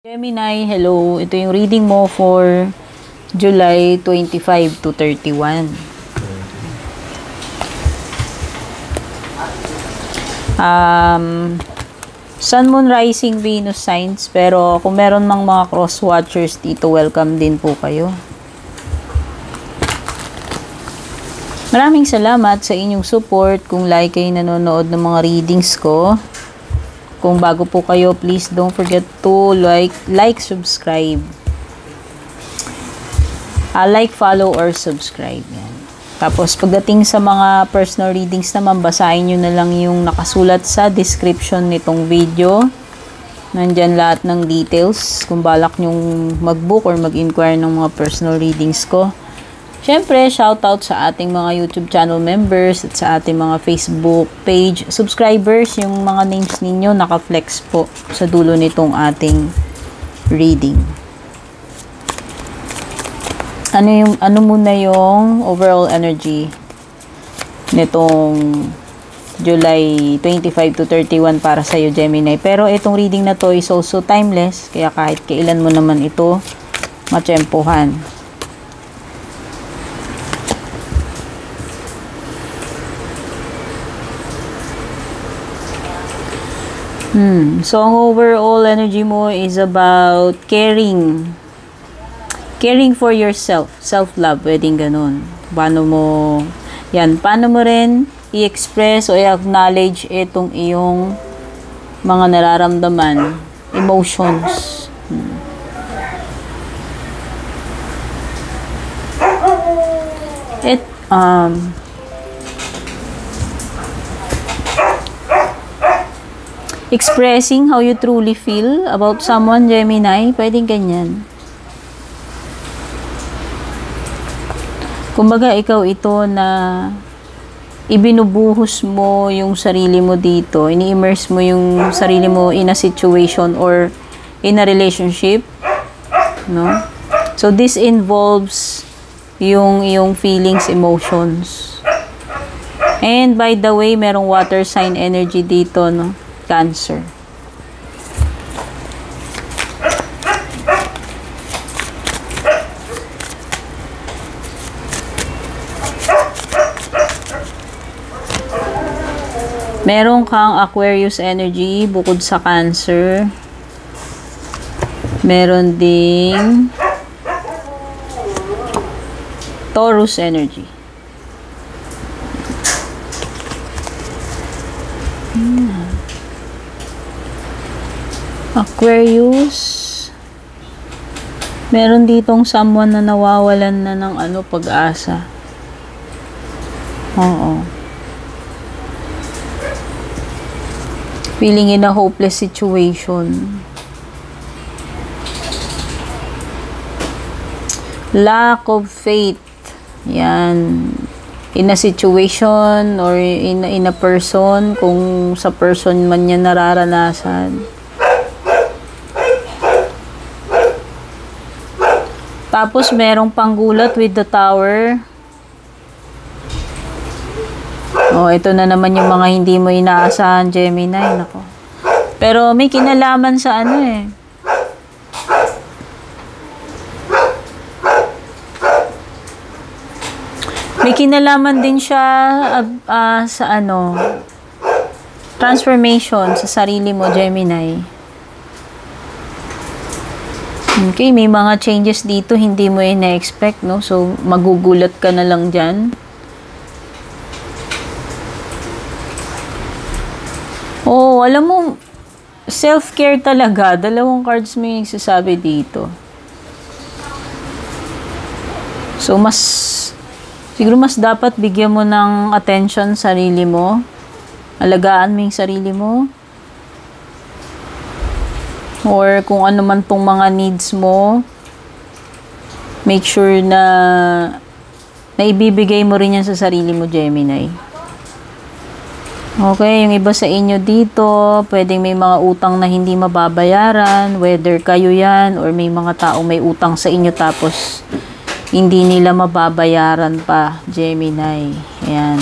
Gemini, hello. Ito yung reading mo for July 25 to 31. Sun, Moon, Rising, Venus signs. Pero kung meron mang mga cross-watchers dito, welcome din po kayo. Maraming salamat sa inyong support. Kung like kayo nanonood ng mga readings ko. Kung bago po kayo, please don't forget to like, subscribe. Like, follow, or subscribe. Yan. Tapos, pagdating sa mga personal readings naman, basahin nyo na lang yung nakasulat sa description nitong video. Nandyan lahat ng details. Kung balak nyong mag-book or mag-inquire ng mga personal readings ko. Siyempre, shoutout sa ating mga YouTube channel members at sa ating mga Facebook page subscribers. Yung mga names ninyo naka-flex po sa dulo nitong ating reading. Ano muna yung overall energy nitong July 25 to 31 para sa iyo, Gemini. Pero itong reading na to is also timeless, kaya kahit kailan mo naman ito matsyempohan. So, ang overall energy mo is about caring. Caring for yourself. Self-love. Pwedeng ganun. Paano mo rin i-express o i-acknowledge itong iyong mga nararamdaman. Emotions. Expressing how you truly feel about someone, Gemini. Pwedeng ganyan. Kumbaga, ikaw ito na ibinubuhos mo yung sarili mo dito. Ini-immerse mo yung sarili mo in a situation or in a relationship. No? So, this involves yung feelings, emotions. And by the way, merong water sign energy dito, no? Cancer. Meron kang Aquarius energy bukod sa Cancer. Meron ding Taurus energy. Aquarius. Meron ditong someone na nawawalan na ng pag-asa. Oo. Feeling in a hopeless situation. Lack of faith. Yan. In a situation or in a person, kung sa person man yan nararanasan. Tapos, merong panggulat with the Tower. Oh, ito na naman yung mga hindi mo inaasahan, Gemini. Nako. Pero may kinalaman sa May kinalaman din siya sa transformation sa sarili mo, Gemini. Okay, may mga changes dito hindi mo na-expect, no? So, magugulat ka na lang dyan. Oh, alam mo, self-care talaga. Dalawang cards mo yung nagsasabi dito. So, siguro mas dapat bigyan mo ng attention sarili mo. Alagaan mo yung sarili mo. Or kung ano man tong mga needs mo, make sure na ibibigay mo rin yan sa sarili mo, Gemini. Okay, yung iba sa inyo dito, pwedeng may mga utang na hindi mababayaran, whether kayo yan, or may mga taong may utang sa inyo tapos hindi nila mababayaran pa, Gemini. Ayan.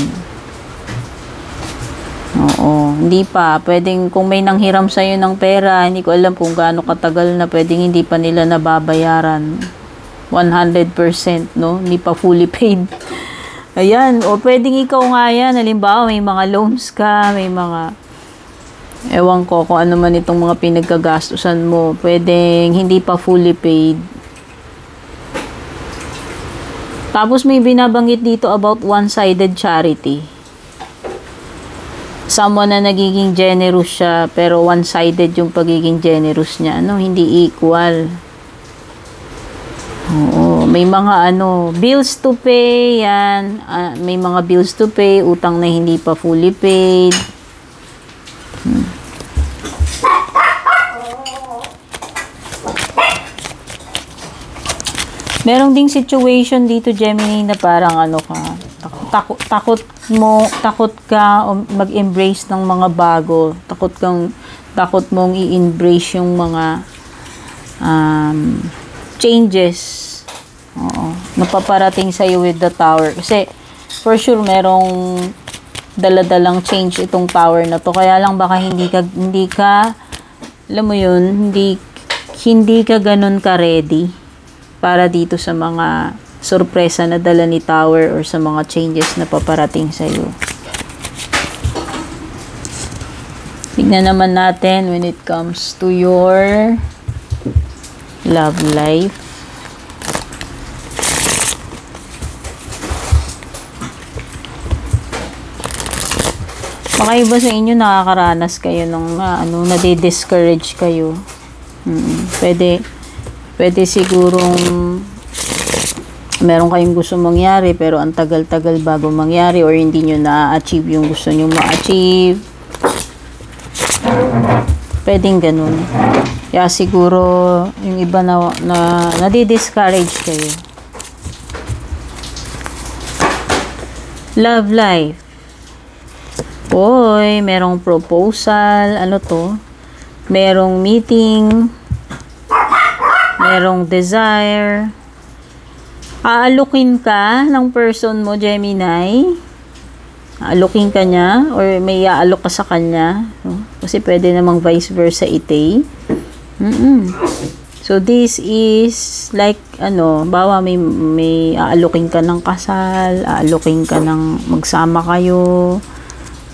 Oo. hindi pa. Pwedeng kung may nanghiram sa'yo ng pera, hindi ko alam kung gaano katagal na, pwedeng hindi pa nila nababayaran 100%, no? Hindi pa fully paid. Ayan, o pwedeng ikaw nga yan. Halimbawa, may mga loans ka, may mga, ewan ko kung ano man itong mga pinagkagastusan mo. Pwedeng hindi pa fully paid. Tapos may binabanggit dito about one-sided charity. Someone na nagiging generous siya, pero one-sided yung pagiging generous niya. Ano, hindi equal. Oo, may mga bills to pay, yan. May mga bills to pay, utang na hindi pa fully paid. Merong ding situation dito, Gemini, na parang takot ka mag-embrace ng mga bago. Takot mong i-embrace yung mga changes. Oo, napaparating sa'yo with the Tower. Kasi, for sure, merong daladalang change itong Tower na to. Kaya lang baka hindi ka, alam mo yun, hindi ka ganun ka-ready para dito sa mga sorpresa na dala ni Tower or sa mga changes na paparating sa iyo. Tignan naman natin when it comes to your love life. Baka iba sa inyo nakakaranas kayo ng nade-discourage kayo. Pwede sigurong meron kayong gusto mangyari pero ang tagal-tagal bago mangyari or hindi nyo na-achieve yung gusto nyo ma-achieve. Pwedeng ganun. Kaya siguro yung iba na nadi-discourage kayo. Love life. Hoy, merong proposal. Ano to? Merong meeting. Merong desire. Aalukin ka ng person mo, Gemini. Aalukin ka niya or may aalok ka sa kanya. Kasi pwede namang vice versa ite. So, this is like, bawa may aalukin ka ng kasal, aalukin ka ng magsama kayo.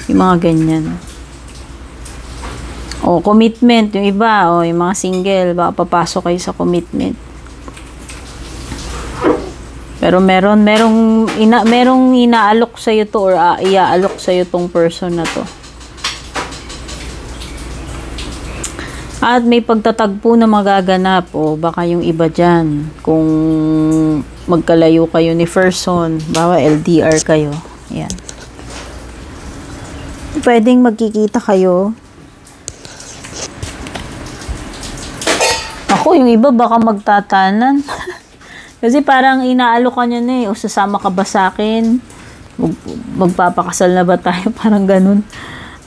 Yung mga ganyan. O, commitment. Yung iba, yung mga single, baka papasok kayo sa commitment. Pero merong inaalok sa iyo to or iaalok sa iyo tong person na to. At may pagtatagpo na magaganap o baka yung iba diyan kung magkalayo kayo ni person, bawa LDR kayo. Ayan. Pwedeng magkikita kayo. Ako, yung iba baka magtatanan. Kasi parang inaalok ka niya na o sasama ka ba sa akin? Magpapakasal na ba tayo? Parang ganun.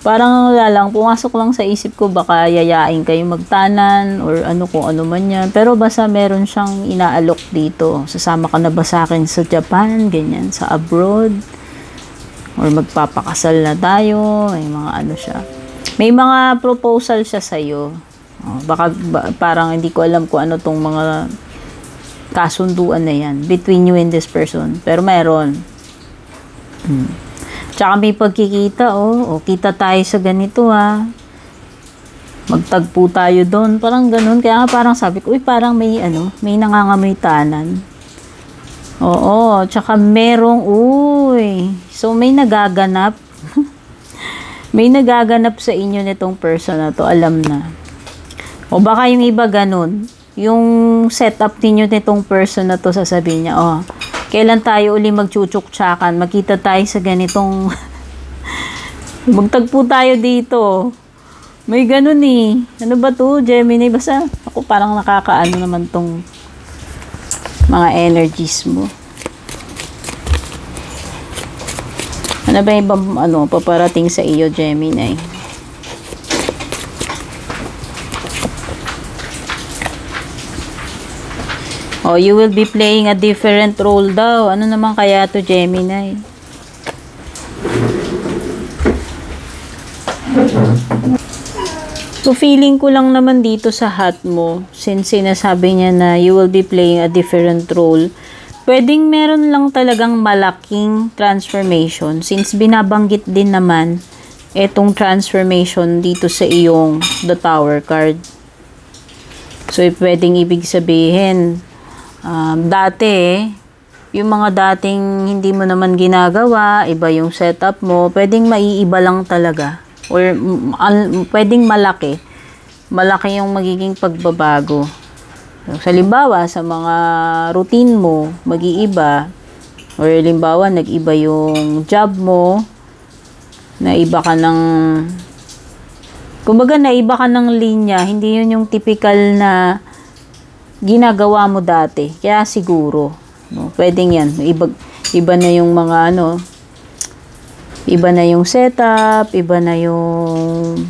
Parang pumasok lang sa isip ko, baka yayain kayo magtanan or kung ano man yan. Pero basta meron siyang inaalok dito. Sasama ka na ba sa akin sa Japan? Ganyan, sa abroad. Or magpapakasal na tayo. May mga siya. May mga proposal siya sa'yo. Baka parang hindi ko alam kung ano tong mga kasunduan na yan between you and this person. Pero meron. Tsaka may pagkikita, kita tayo sa ganito, magtagpo tayo doon. Parang ganun. Kaya nga parang sabi ko, parang may nangangamoy tanan. Oo. Tsaka merong, so may nagaganap. May nagaganap sa inyo nitong person na to. Alam na. O baka yung iba ganun. Yung setup ninyo nitong person na to, sasabihin niya, kailan tayo uli magchuchuk-tsakan? Magkita tayo sa ganitong magtagpo tayo dito. May ganun Ano ba to, Gemini? Basta ako parang nakakaano naman tong mga energies mo. Ano ba ibang paparating sa iyo, Gemini? You will be playing a different role daw. Ano naman kaya to, Gemini? So, feeling ko lang naman dito sa hat mo, since sinasabi niya na you will be playing a different role, pwedeng meron lang talagang malaking transformation, since binabanggit din naman itong transformation dito sa iyong The Tower card. So, pwedeng ibig sabihin, dati, yung mga dating hindi mo naman ginagawa, iba yung setup mo, pwedeng maiiba lang talaga. Or pwedeng malaki. Malaki yung magiging pagbabago. So, halimbawa, sa mga routine mo, mag-iiba. Or halimbawa, nag-iba yung job mo, naiba ka ng, kumbaga, naiba ka ng linya. Hindi yun yung typical na ginagawa mo dati. Kaya siguro, no, pwedeng yan. Iba na yung mga iba na yung setup, iba na yung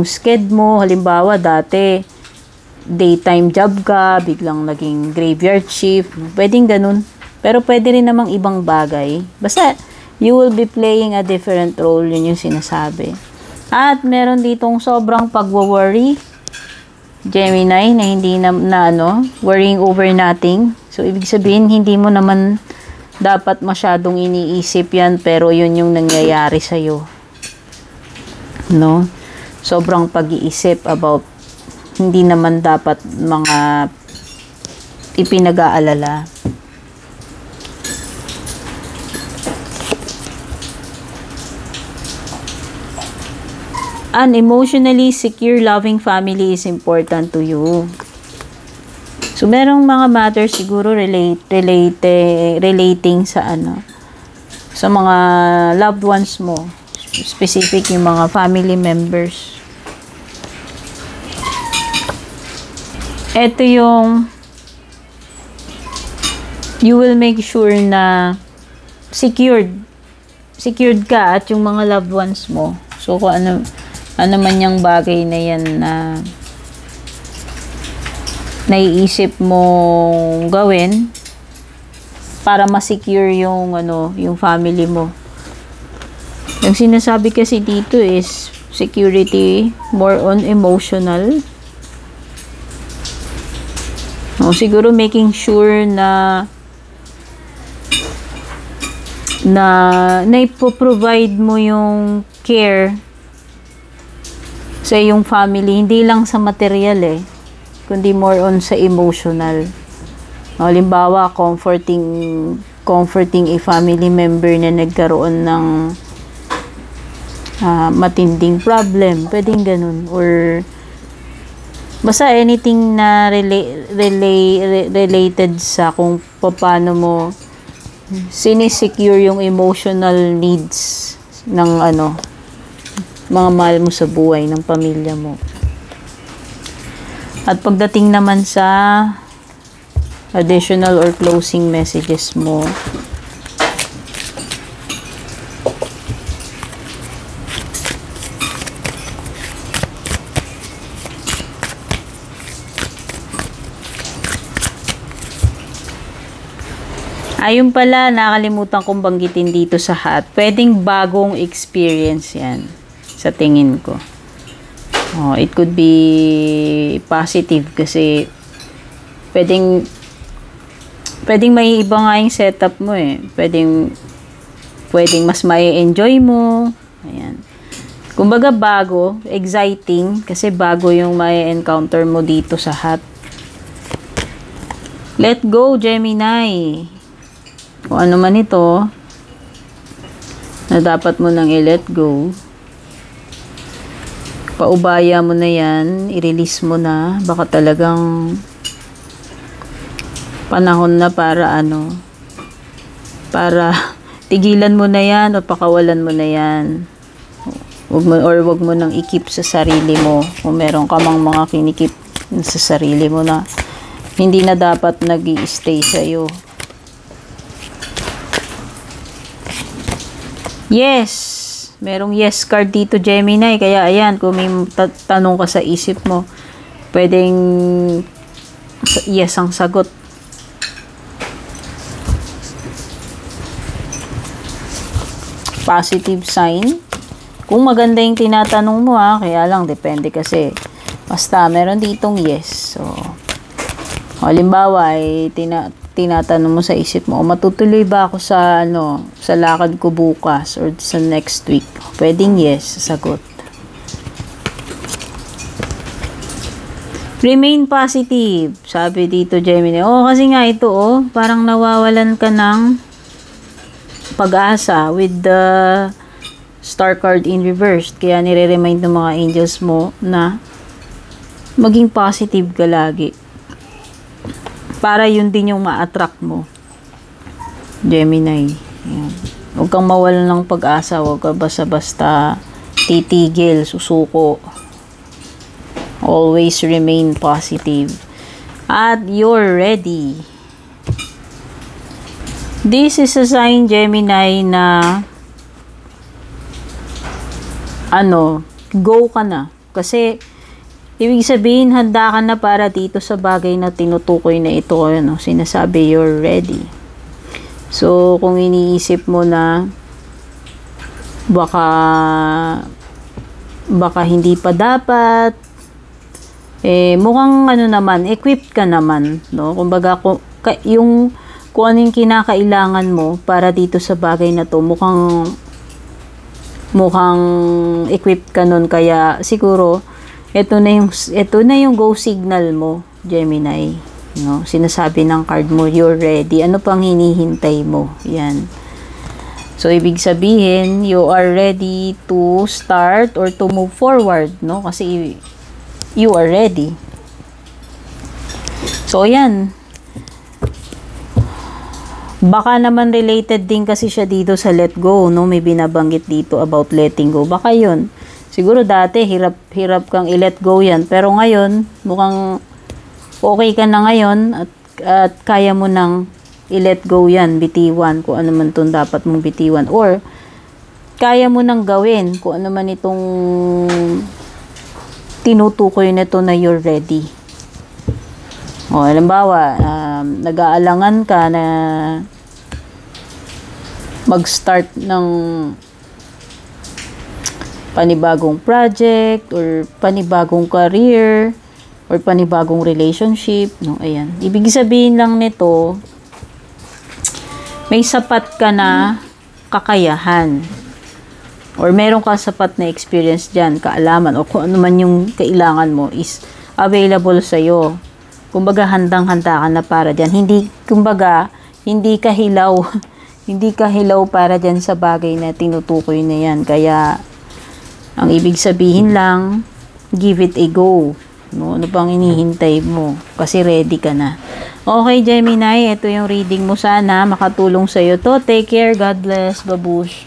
sked mo. Halimbawa, dati daytime job ka, biglang naging graveyard shift. Pwedeng ganun. Pero pwede rin namang ibang bagay. Basta, you will be playing a different role. Yun yung sinasabi. At meron ditong sobrang pagwo-worry, Gemini, na hindi worrying over nothing. So, ibig sabihin, hindi mo naman dapat masyadong iniisip yan, pero yun yung nangyayari sa'yo. No? Sobrang pag-iisip about, hindi naman dapat mga ipinag-aalala. An emotionally secure, loving family is important to you. So, merong mga matters siguro relating sa sa mga loved ones mo. Specific yung mga family members. Ito yung you will make sure na secured ka at yung mga loved ones mo. So, kung ano man yung bagay na yan na naiisip mong gawin para ma-secure yung family mo. Yung sinasabi kasi dito is security, more on emotional. Siguro making sure na ipo-provide mo yung care sa iyong family, hindi lang sa material kundi more on sa emotional. Halimbawa, comforting a family member na nagkaroon ng matinding problem. Pwedeng ganun. Or basta anything na related sa kung paano mo sinisecure yung emotional needs ng mga mahal mo sa buhay, ng pamilya mo. At pagdating naman sa additional or closing messages mo, ayun pala, nakalimutan kong banggitin dito sa hat. Pwedeng bagong experience yan, sa tingin ko. It could be positive kasi pwedeng may iba nga yung setup mo Pwedeng mas mai-enjoy mo. Ayan. Kumbaga bago, exciting, kasi bago yung mai-encounter mo dito sa hat. Let go, Gemini. Kung ano man ito na dapat mo nang i-let go, paubaya mo na yan, i-release mo na. Baka talagang panahon na para tigilan mo na yan o pakawalan mo na yan. Wag mo nang i-keep sa sarili mo. Kung meron ka mang mga kinikip sa sarili mo na hindi na dapat nag-i-stay sa'yo. Yes! Merong yes card dito, Gemini. Kaya ayan, kung may tanong ka sa isip mo, pwedeng yes ang sagot. Positive sign. Kung maganda yung tinatanong mo kaya lang depende kasi. Basta meron ditong yes. So, halimbawa ay tinatanong mo sa isip mo, matutuloy ba ako sa sa lakad ko bukas or sa next week? Pwedeng yes, sagot. Remain positive. Sabi dito, Gemini. Kasi nga ito, parang nawawalan ka ng pag-asa with the star card in reverse. Kaya nire-remind ng mga angels mo na maging positive ka lagi. Para yun din yung ma-attract mo. Gemini. Ayan. Huwag kang mawalan ng pag-asa. Huwag ka basta-basta titigil, susuko. Always remain positive. At you're ready. This is a sign, Gemini, na go ka na. Kasi, ibig sabihin, handa ka na para dito sa bagay na tinutukoy na ito. Sinasabi, you're ready. So, kung iniisip mo na baka hindi pa dapat, mukhang naman, equipped ka naman, no? Kumbaga, kung ano yung kinakailangan mo para dito sa bagay na to, mukhang equipped ka nun, kaya siguro, ito na yung go signal mo, Gemini, no? Sinasabi ng card mo, you're ready. Ano pang hinihintay mo? Yan. So, ibig sabihin, you are ready to start or to move forward, no? Kasi, you are ready. So, yan. Baka naman related din kasi siya dito sa let go, no? May binabanggit dito about letting go. Baka yun. Siguro dati, hirap kang i-let go yan. Pero ngayon, mukhang okay ka na ngayon at kaya mo nang i-let go yan, bitiwan, kung ano man itong dapat mong bitiwan. Or, kaya mo nang gawin kung ano man itong tinutukoy na ito na you're ready. Halimbawa, nag-aalangan ka na mag-start ng panibagong project or panibagong career or panibagong relationship, no? Ayan. Ibig sabihin lang nito, may sapat ka na kakayahan or meron ka sapat na experience dyan, kaalaman, o kung ano man yung kailangan mo is available sa'yo. Kumbaga, handang-handa ka na para dyan. Hindi ka hilaw. Hindi ka hilaw para dyan sa bagay na tinutukoy na yan. Kaya, ang ibig sabihin lang, give it a go. No? Ano pang inihintay mo? Kasi ready ka na. Okay, Gemini, ito yung reading mo. Sana makatulong sa'yo to. Take care. God bless. Babush.